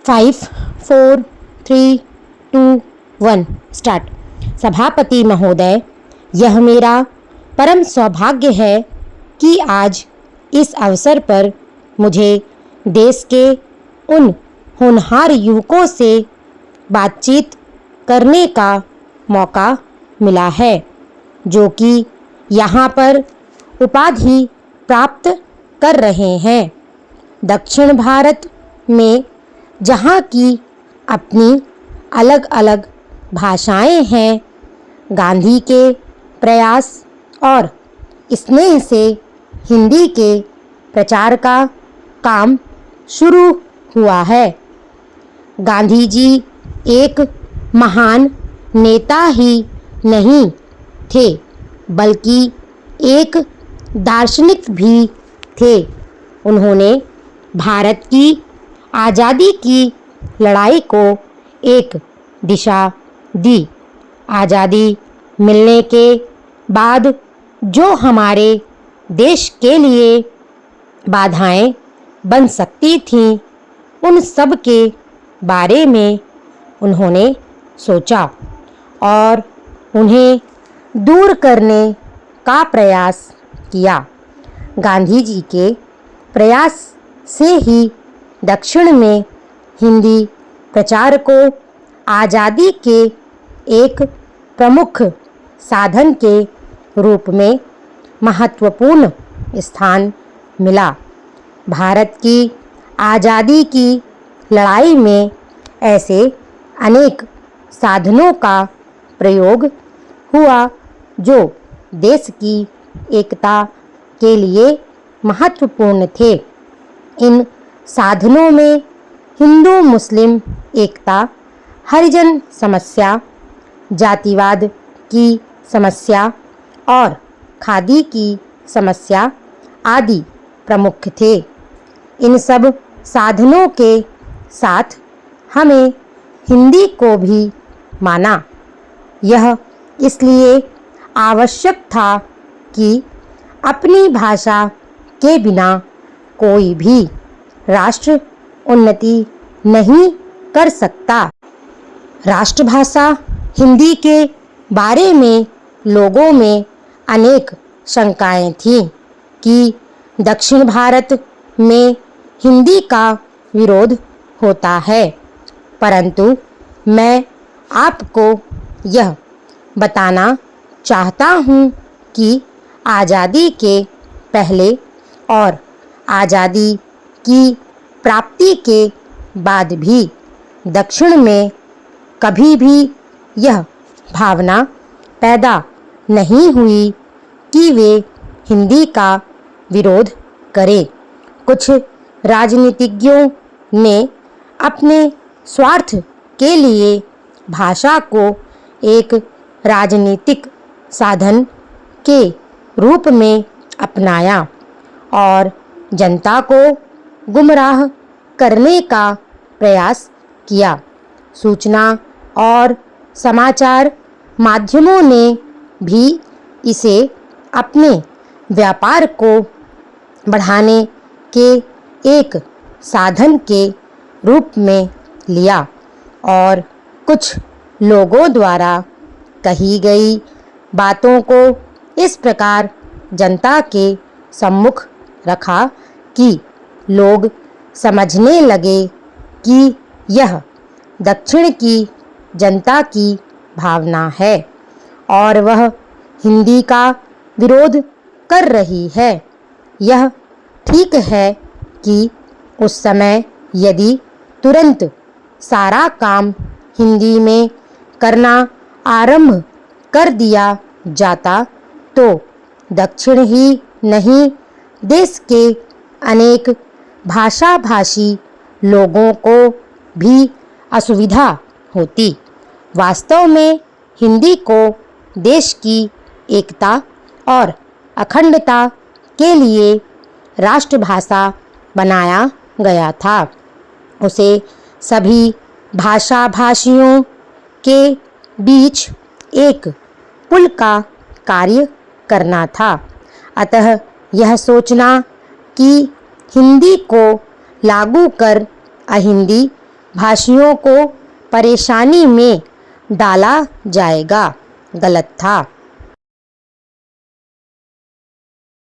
5 4 3 2 1 start. सभापति महोदय, यह मेरा परम सौभाग्य है कि आज इस अवसर पर मुझे देश के उन होनहार युवकों से बातचीत करने का मौका मिला है जो कि यहाँ पर उपाधि प्राप्त कर रहे हैं। दक्षिण भारत में जहाँ की अपनी अलग अलग भाषाएं हैं, गांधी के प्रयास और स्नेह से हिंदी के प्रचार का काम शुरू हुआ है। गांधी जी एक महान नेता ही नहीं थे बल्कि एक दार्शनिक भी थे। उन्होंने भारत की आज़ादी की लड़ाई को एक दिशा दी। आज़ादी मिलने के बाद जो हमारे देश के लिए बाधाएं बन सकती थीं, उन सब के बारे में उन्होंने सोचा और उन्हें दूर करने का प्रयास किया। गांधी जी के प्रयास से ही दक्षिण में हिंदी प्रचार को आज़ादी के एक प्रमुख साधन के रूप में महत्वपूर्ण स्थान मिला। भारत की आज़ादी की लड़ाई में ऐसे अनेक साधनों का प्रयोग हुआ जो देश की एकता के लिए महत्वपूर्ण थे। इन साधनों में हिंदू मुस्लिम एकता, हरिजन समस्या, जातिवाद की समस्या और खादी की समस्या आदि प्रमुख थे। इन सब साधनों के साथ हमें हिंदी को भी माना। यह इसलिए आवश्यक था कि अपनी भाषा के बिना कोई भी राष्ट्र उन्नति नहीं कर सकता। राष्ट्रभाषा हिंदी के बारे में लोगों में अनेक शंकाएं थीं कि दक्षिण भारत में हिंदी का विरोध होता है, परंतु मैं आपको यह बताना चाहता हूँ कि आज़ादी के पहले और आज़ादी की प्राप्ति के बाद भी दक्षिण में कभी भी यह भावना पैदा नहीं हुई कि वे हिंदी का विरोध करें। कुछ राजनीतिज्ञों ने अपने स्वार्थ के लिए भाषा को एक राजनीतिक साधन के रूप में अपनाया और जनता को गुमराह करने का प्रयास किया। सूचना और समाचार माध्यमों ने भी इसे अपने व्यापार को बढ़ाने के एक साधन के रूप में लिया और कुछ लोगों द्वारा कही गई बातों को इस प्रकार जनता के सम्मुख रखा कि लोग समझने लगे कि यह दक्षिण की जनता की भावना है और वह हिंदी का विरोध कर रही है। यह ठीक है कि उस समय यदि तुरंत सारा काम हिंदी में करना आरंभ कर दिया जाता तो दक्षिण ही नहीं, देश के अनेक भाषाभाषी लोगों को भी असुविधा होती। वास्तव में हिंदी को देश की एकता और अखंडता के लिए राष्ट्रभाषा बनाया गया था। उसे सभी भाषाभाषियों के बीच एक पुल का कार्य करना था। अतः यह सोचना कि हिंदी को लागू कर अहिंदी भाषियों को परेशानी में डाला जाएगा। गलत था।